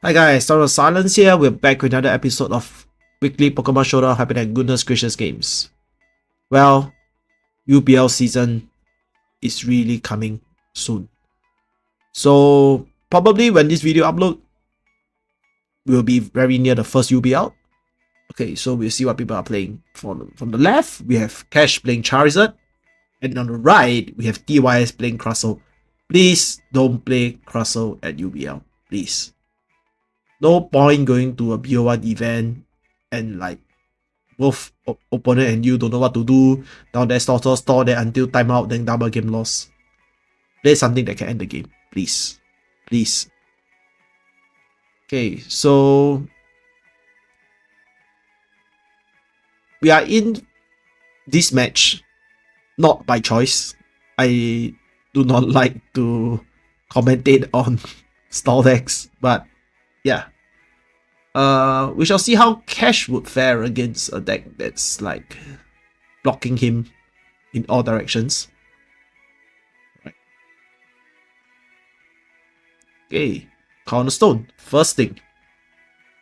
Hi guys, Sorrow Silence here. We're back with another episode of Weekly Pokemon Showdown happening at Goodness Gracious Games. Well, UBL season is really coming soon. So probably when this video upload, we'll be very near the first UBL. Okay, so we'll see what people are playing. From the left, we have Cash playing Charizard. And on the right, we have TYS playing Crustle. Please don't play Crustle at UBL. Please. No point going to a BO1 event and like both opponent and you don't know what to do. Down there, store there until timeout, then double game loss. Play something that can end the game. Please. Please. Okay, so we are in this match not by choice. I do not like to commentate on stall decks, but yeah. We shall see how Cash would fare against a deck that's like blocking him in all directions. Right. Okay, Cornerstone. First thing.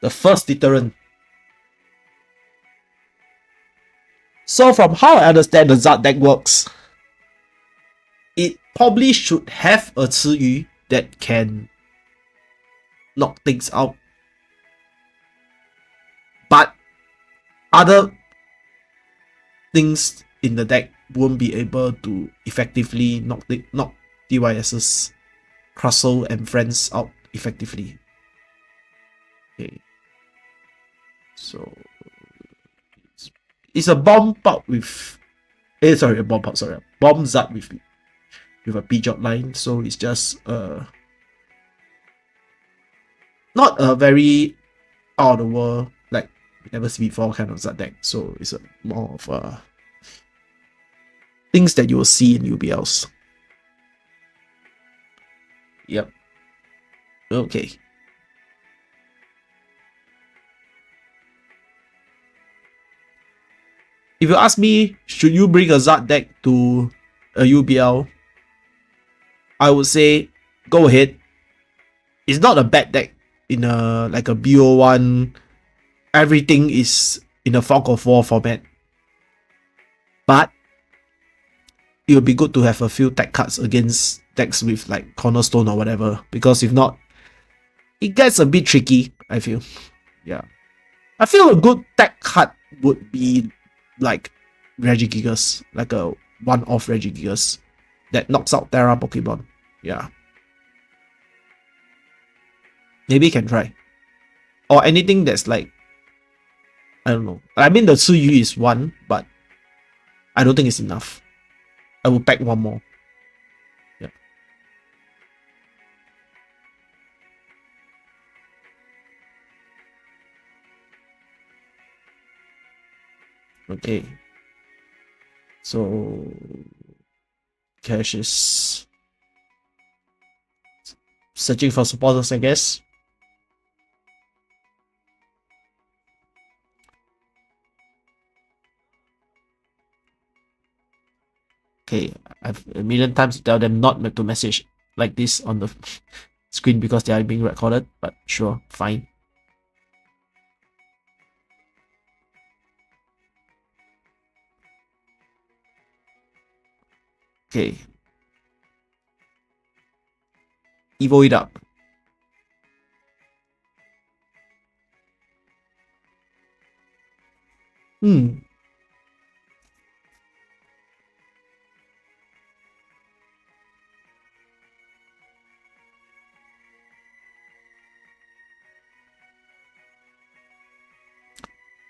The first deterrent. So from how I understand the Zard deck works, it probably should have a Ciyu that can knock things out. But other things in the deck won't be able to effectively knock DYS's Crustle and friends out effectively. Okay. So it's a bomb pop with a bomb Zard with a Pidgeot line, so it's just not a very out of the world like never seen before kind of Zard deck. So it's a more of things that you will see in UBLs. Yep. Okay. If you ask me, should you bring a Zard deck to a UBL? I would say go ahead. It's not a bad deck in a like a BO1. Everything is in a Fog of War format. But it would be good to have a few tech cards against decks with like Cornerstone or whatever. Because if not, it gets a bit tricky, I feel. Yeah. I feel a good tech card would be like Regigigas, like a one-off Regigigas that knocks out Terra Pokemon. Yeah. Maybe you can try. Or anything that's like, I don't know. I mean, the Ciyu is one, but I don't think it's enough. I will pack one more. Yeah. Okay. So Cash is searching for supporters, I guess. Okay, I've a million times to tell them not to message like this on the screen because they are being recorded, but sure, fine. Okay. Evo it up.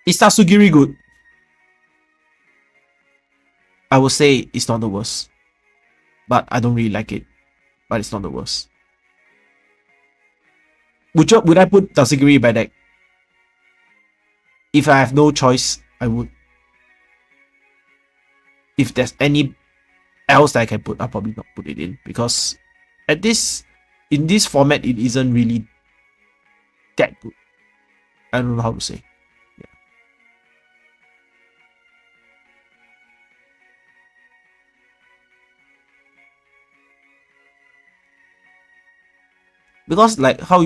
Is Tatsugiri good? I would say it's not the worst. But I don't really like it. But it's not the worst. Would I put Tatsugiri by deck? If I have no choice, I would. If there's any else that I can put, I'll probably not put it in. Because in this format, it isn't really that good. I don't know how to say. because like how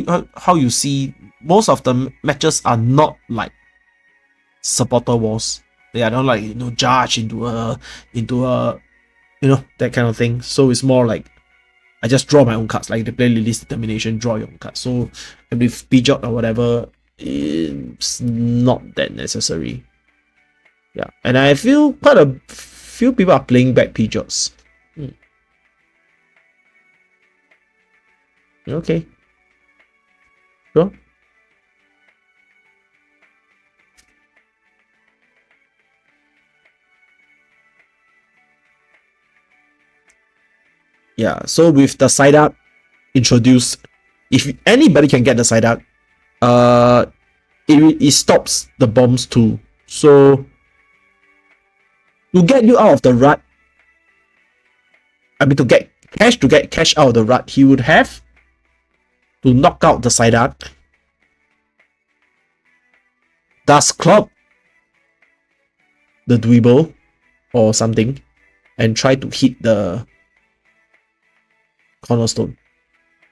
you see most of the matches are not like supporter wars. They are not like, you know, charge into a you know, that kind of thing. So it's more like I just draw my own cards, like they play Lily's Determination, draw your own cards. So with Pidgeot or whatever, it's not that necessary. Yeah, and I feel quite a few people are playing back Pidgeots. Okay. Sure. Yeah, so with the side art introduced, if anybody can get the side art, it stops the bombs too. So to get you out of the rut, I mean to get cash out of the rut, he would have to knock out the side art, Dust Cloud, the Dweeble or something, and try to hit the cornerstone.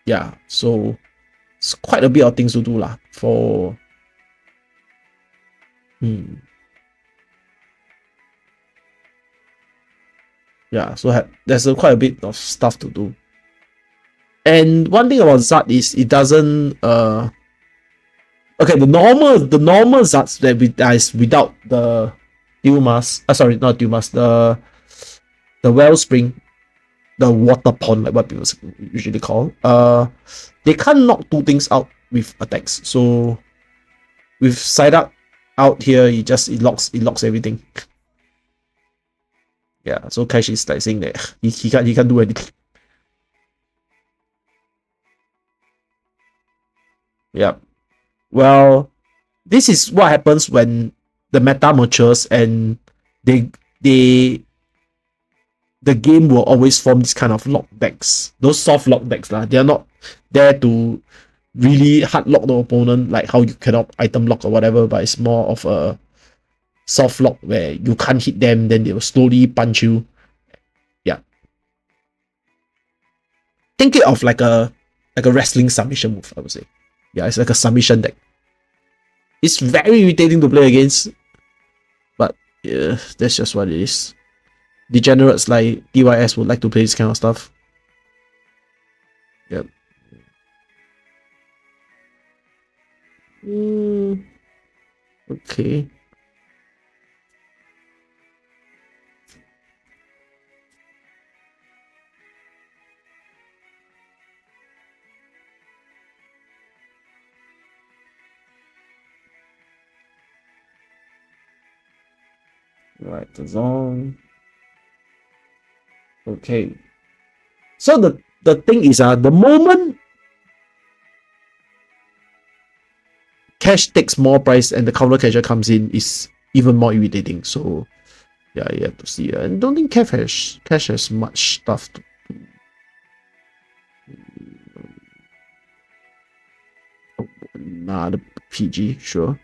Yeah, so it's quite a bit of things to do lah for yeah, so there's quite a bit of stuff to do. And one thing about Zard is it doesn't okay, the normal Zards that is without the Dumas, sorry, not Dumas, the Wellspring, the water pond, like what people usually call, they can't knock two things out with attacks. So with side out here, it locks everything. Yeah, so Cash is like saying that he can't do anything. Yeah. Well, this is what happens when the meta matures and the game will always form this kind of lock decks. Those soft lock decks lah. They are not there to really hard lock the opponent like how you cannot item lock or whatever, but it's more of a soft lock where you can't hit them, then they will slowly punch you. Yeah. Think it of like a wrestling submission move, I would say. Yeah, it's like a submission deck. It's very irritating to play against, but yeah, that's just what it is. Degenerates like DYS would like to play this kind of stuff. Yep. Okay. Right, the zone. Okay. So the thing is, the moment cash takes more price and the counter catcher comes in, is even more irritating. So yeah, you have to see. And don't think cash has much stuff to do. Nah, the PG, sure.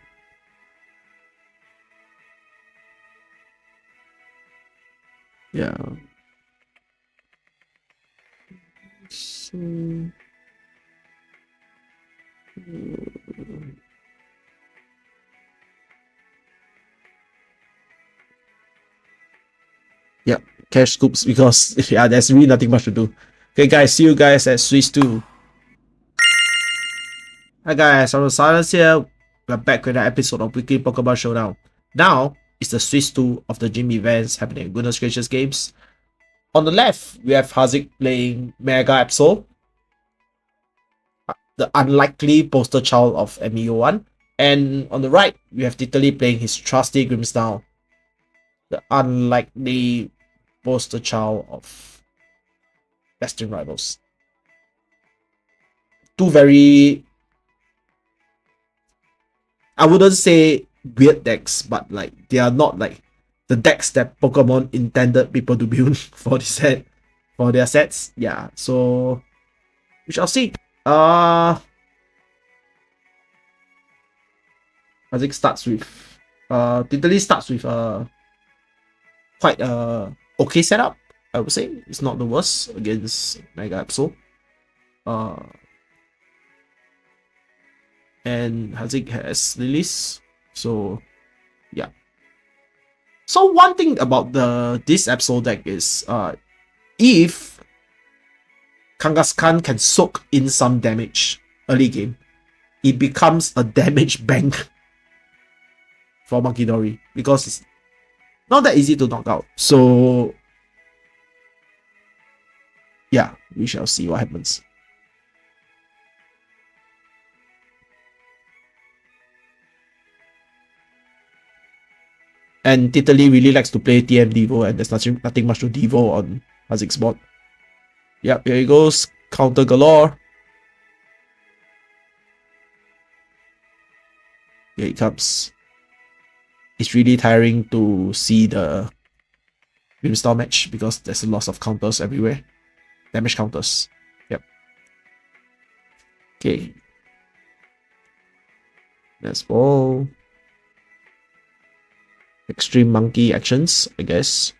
Yeah. So, yeah, cash scoops because yeah, there's really nothing much to do. Okay, guys, see you guys at Swiss 2. Hi guys, I'm Silence here. We're back with an episode of Weekly Pokemon Showdown. Now, it's the Swiss 2 of the gym events happening at Goodness Gracious Games. On the left, we have Haziq playing Mega Absol, the unlikely poster child of MEO1. And on the right, we have Titali playing his trusty Grimmsnarl, the unlikely poster child of Western Rivals. Two very, I wouldn't say weird decks, but like they are not like the decks that Pokemon intended people to build for the set, for their sets. Yeah, so we shall see. I think starts with Titali starts with quite okay setup. I would say it's not the worst against Mega Absol. and Haziq has Lilies. So yeah. So one thing about this Absol deck is if Kangaskhan can soak in some damage early game, it becomes a damage bank for Monkidori because it's not that easy to knock out. So yeah, we shall see what happens. And Titali really likes to play TM Devo, and there's nothing much to Devo on Haziq's board. Yep, here he goes. Counter galore. Here he comes. It's really tiring to see the Grimmsnarl match because there's a lot of counters everywhere. Damage counters. Yep. Okay. Let's ball. Extreme monkey actions, I guess.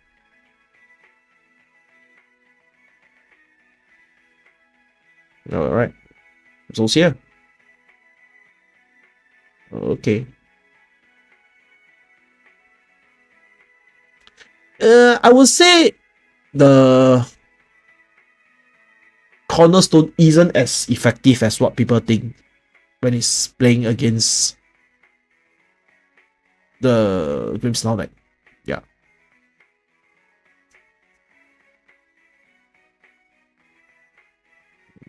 Alright. Absol's here. Okay. I would say the Cornerstone isn't as effective as what people think when it's playing against the Grimmsnarl deck. Yeah.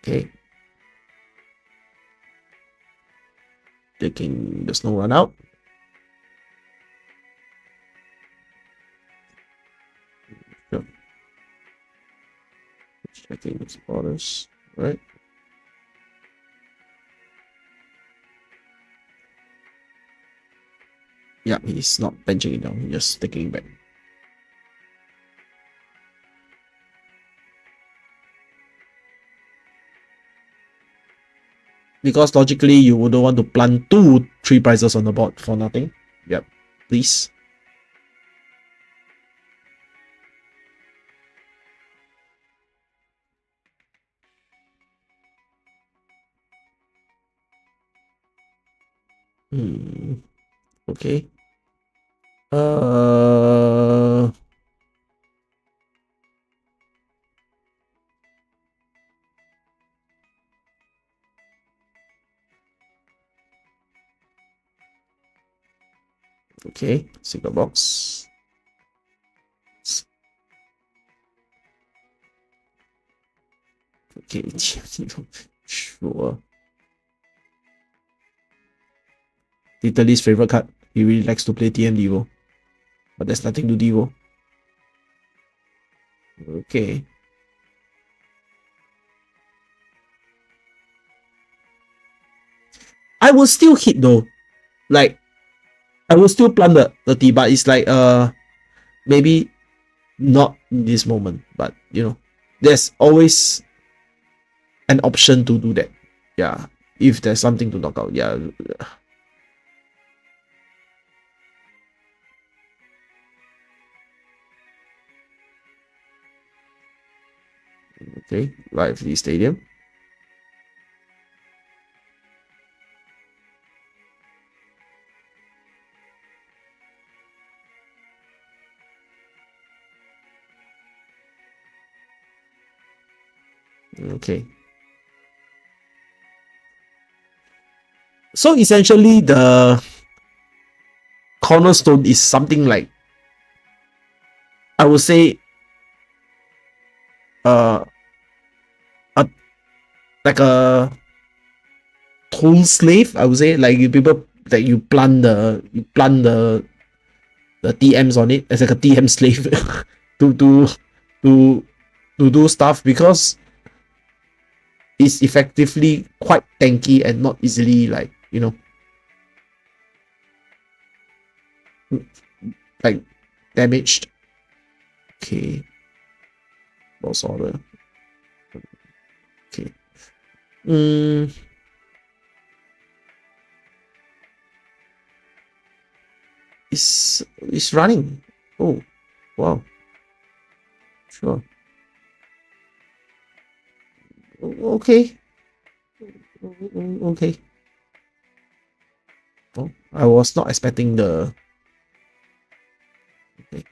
Okay. Taking the snow run out. Sure. Checking the spotters. Right. Yeah, he's not benching it down, he's just taking it back. Because logically, you wouldn't want to plant 3 prizes on the board for nothing. Yep, please. Okay. Okay, secret box. Okay, sure. Italy's favorite card. He really likes to play TM Devo. But there's nothing to Devo. Okay. I will still hit though. Like, I will still plant the T, but it's like maybe not in this moment. But you know, there's always an option to do that. Yeah. If there's something to knock out. Yeah. Okay, Lively Stadium. Okay. So essentially, the cornerstone is something like, I would say, a like a tool slave. I would say, like, you people that you plant the TMs on it as like a TM slave to to do stuff, because it's effectively quite tanky and not easily, like, you know, like, damaged. Okay. Boss order. Okay. It's running. Oh, wow. Sure. Okay. Okay. I was not expecting the... Okay.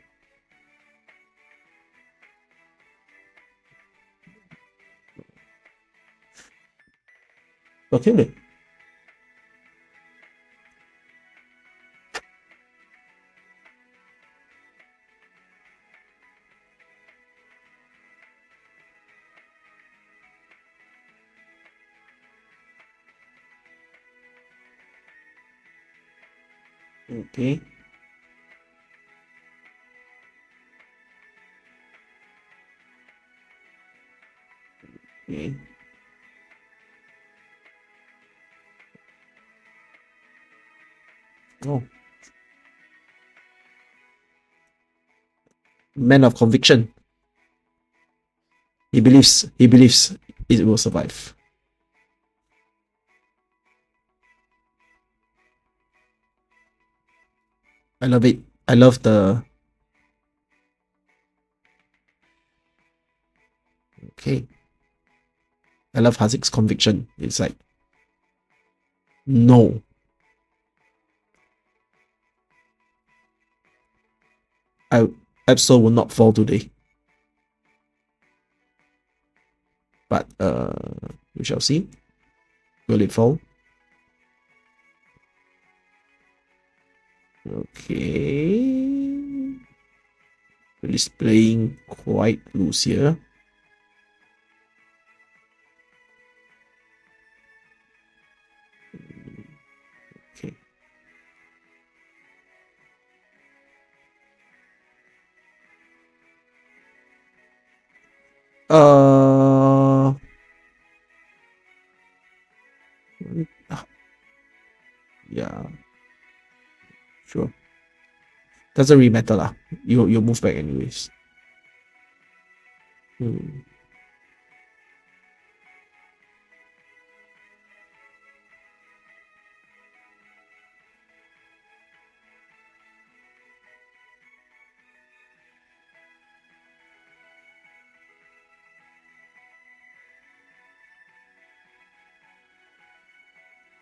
Okay. Okay. Okay. Oh. Man of conviction. He believes it will survive. I love it. I love the... Okay. I love Hazik's conviction. It's like, no. Absol will not fall today. But we shall see. Will it fall? Okay. He's playing quite loose here. Okay. Yeah. Sure. Doesn't really matter lah. You move back anyways.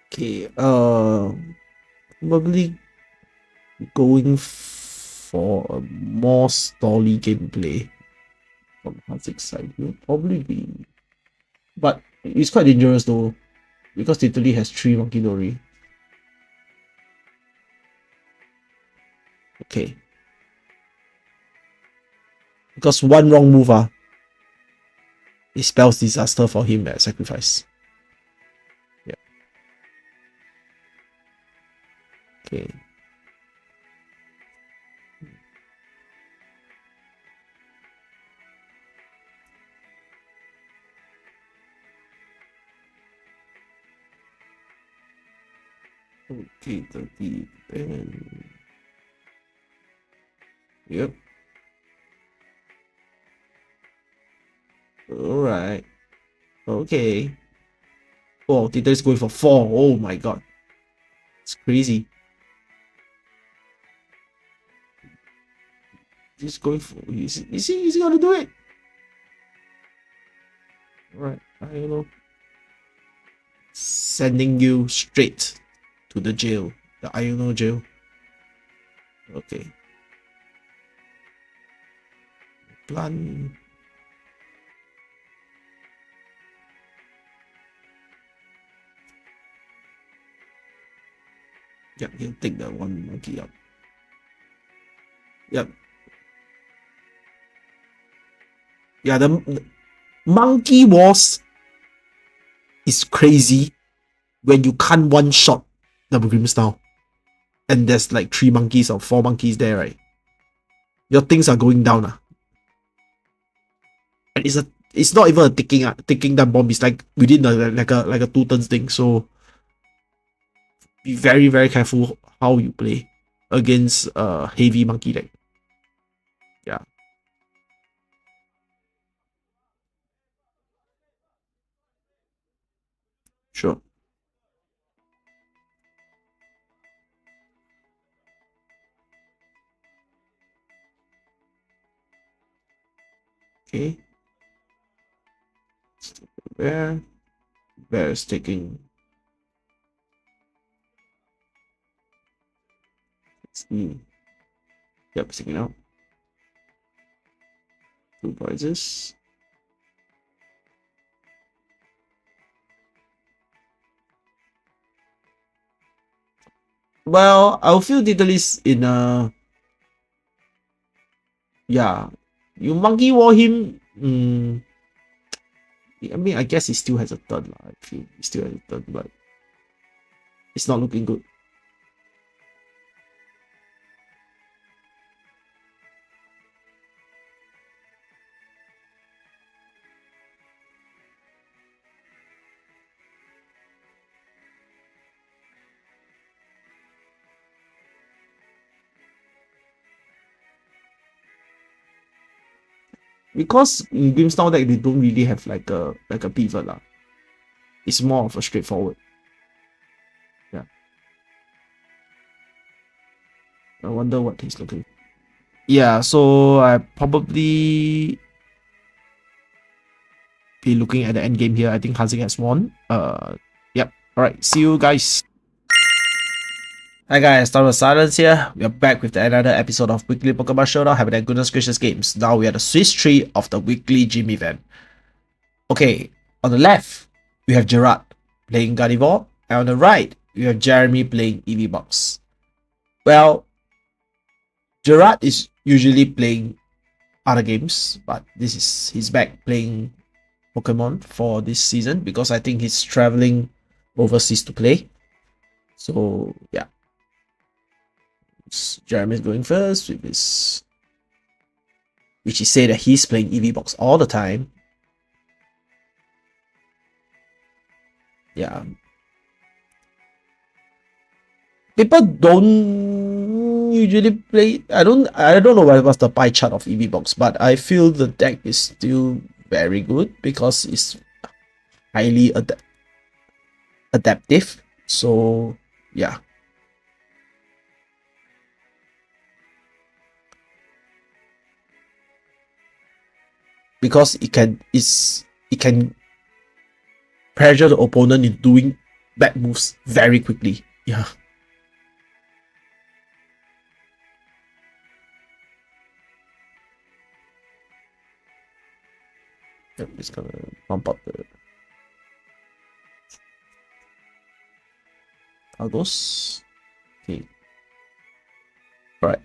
Okay. Probably going for a more stally gameplay from Hazik's side. Will probably be, but it's quite dangerous though, because Italy has 3 Monkey Dory. Okay. Because one wrong move, it spells disaster for him at sacrifice. Yeah. Okay. Okay, 30, 10. Yep. Alright. Okay. Oh, Tita is going for 4. Oh my god. It's crazy. He's going for... Is he gonna do it? Alright, I don't know. Sending you straight to the jail. The Iono jail. Okay. Plan. Yeah, he'll take that one monkey up. Yep. Yeah, the monkey wars is crazy when you can't one shot the Grimmsnarl. And there's like 3 monkeys or 4 monkeys there, right? Your things are going down. And it's not even a ticking that bomb, it's like within like a 2 turns thing. So be very, very careful how you play against heavy monkey deck. Yeah. Sure. Okay. Bear is taking... Yep, sticking out. 2 prizes. Well, I'll feel Daedalus in a... Yeah. You monkey war him... I mean, I guess he still has a turn. I feel he still has a turn, but it's not looking good. Because in Grimmsnarl deck, they don't really have like a pivot lah. It's more of a straightforward. Yeah. I wonder what he's looking. Yeah, so I probably be looking at the end game here. I think Hazik has won. Yep. Alright, see you guys. Hi guys, Tower Silence here. We are back with another episode of Weekly Pokemon Showdown happening at Goodness Gracious Games. Now we are the Swiss 3 of the weekly gym event. Okay, on the left, we have Gerard playing Gardevoir, and on the right, we have Jeremy playing Eevee Box. Well, Gerard is usually playing other games, but this is he's back playing Pokemon for this season because I think he's traveling overseas to play. So yeah, Jeremy's going first with his, which he said that he's playing Eevee Box all the time. Yeah, people don't usually play. I don't know what's the pie chart of Eevee Box, but I feel the deck is still very good because it's highly adaptive. So yeah. Because it can pressure the opponent in doing bad moves very quickly. Yeah. Yep, it's gonna pump up the Argos. Okay. Alright.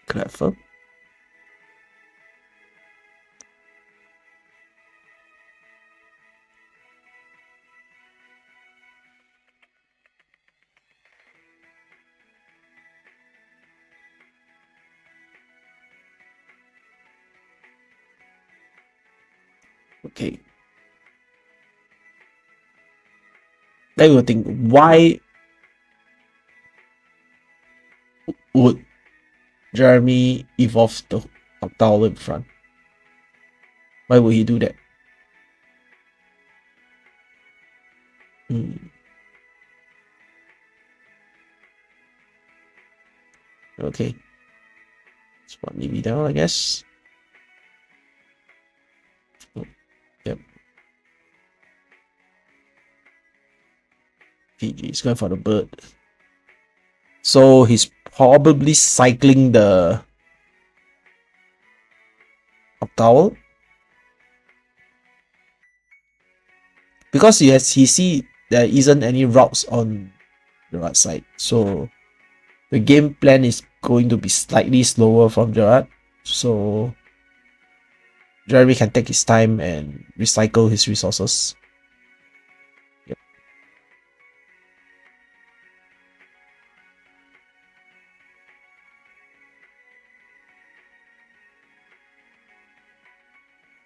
Clever. Okay. Then you think, why would Jeremy evolve the Octal in front? Why would he do that? Okay. Let's put Eevee down, I guess. Oh, yep. PG is going for the bird. So he's probably cycling the Octal. Because he see there isn't any routes on the right side. So the game plan is going to be slightly slower from Gerard. So Jeremy can take his time and recycle his resources. Yep.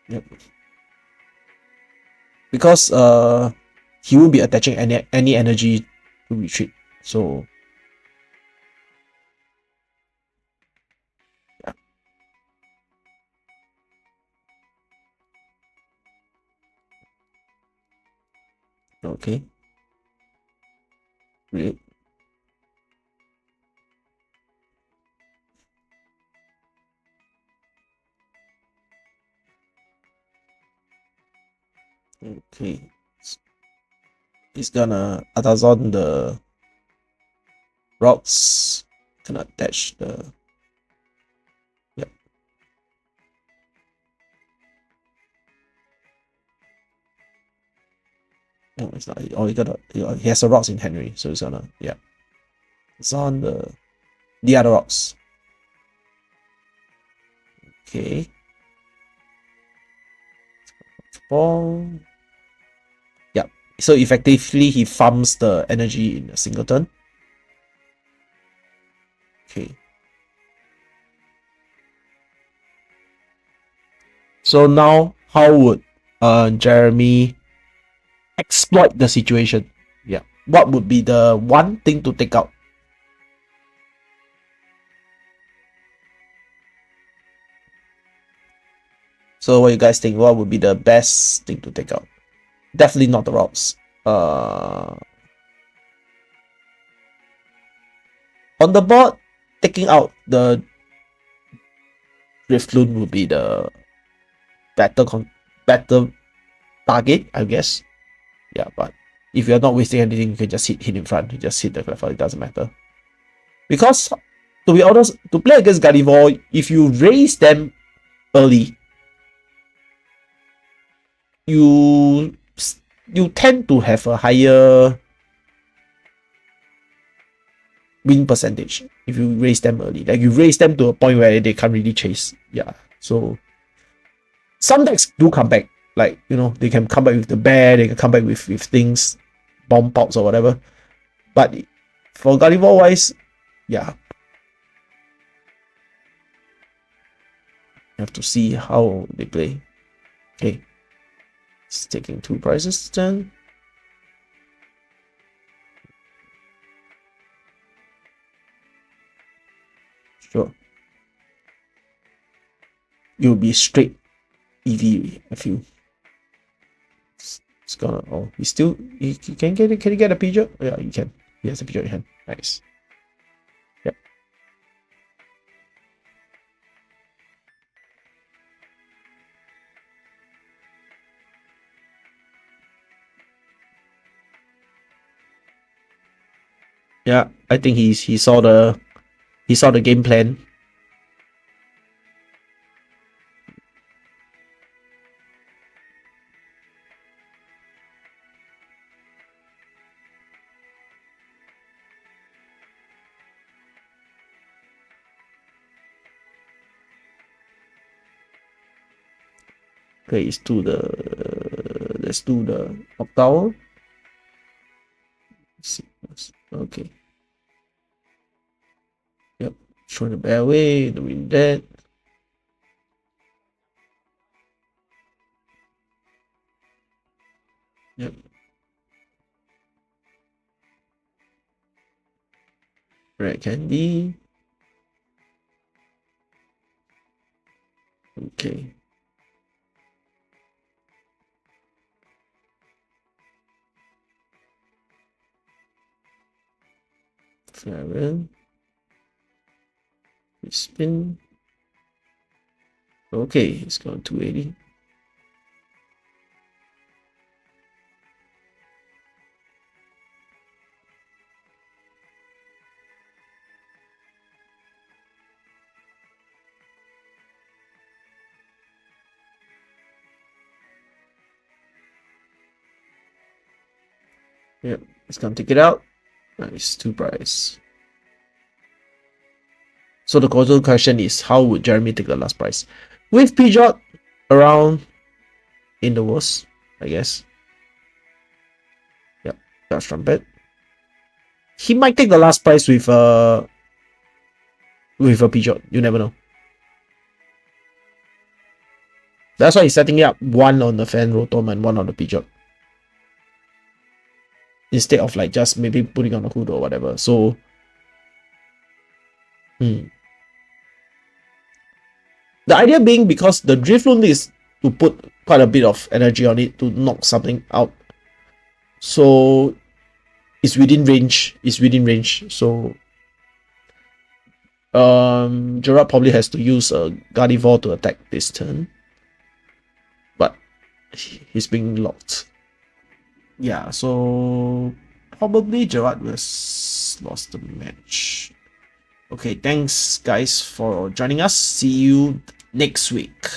Yep. Because he won't be attaching any energy to retreat. So yeah. Okay. Great. Okay. He's gonna Atazon the rocks. Gonna attach the. Yep. No, it's not. Oh, he has the rocks in Henry, so he's gonna. Yeah. It's on the other rocks. Okay. Ball. Yeah. So effectively, he farms the energy in a single turn. Okay. So now, how would Jeremy exploit the situation? Yeah. What would be the one thing to take out? So what you guys think? What would be the best thing to take out? Definitely not the rocks. On the board, taking out the Drifloon would be the better target, I guess. Yeah, but if you're not wasting anything, you can just hit in front. You just hit the Clefairy, it doesn't matter. Because, to be honest, to play against Gardevoir, if you raise them early, you tend to have a higher win percentage if you raise them early. Like you raise them to a point where they can't really chase. Yeah. So some decks do come back. Like, you know, they can come back with the bear, they can come back with things, bomb pops or whatever. But for Gardevoir wise, yeah. You have to see how they play. Okay. It's taking 2 prizes then. Sure. You'll be straight Eevee, I feel. It's gonna. Oh, he still. He can get it. Can he get a Pidgeot? Oh, yeah, he can. He has a Pidgeot in hand. Nice. Yep. Yeah, I think he saw the game plan. Okay, let's do the Octower. Okay. Yep. Throw the bear away, doing that. Yep. Red candy. Okay. Farewell. Spin. Okay, it's got 280. Yep, it's gonna take it out. Nice, 2 prize. So the causal question is, how would Jeremy take the last prize? With Pidgeot around in the worst, I guess. Yep, that's Trumpet. He might take the last prize with a Pidgeot. You never know. That's why he's setting it up 1 on the Fan Rotom and 1 on the Pidgeot. Instead of like just maybe putting on a hood or whatever. So the idea being, because the Drifloon is to put quite a bit of energy on it to knock something out. So it's within range. So Gerard probably has to use a Gardevoir to attack this turn. But he's being locked. Yeah, so probably Gerard was lost the match. Okay, thanks guys for joining us. See you next week.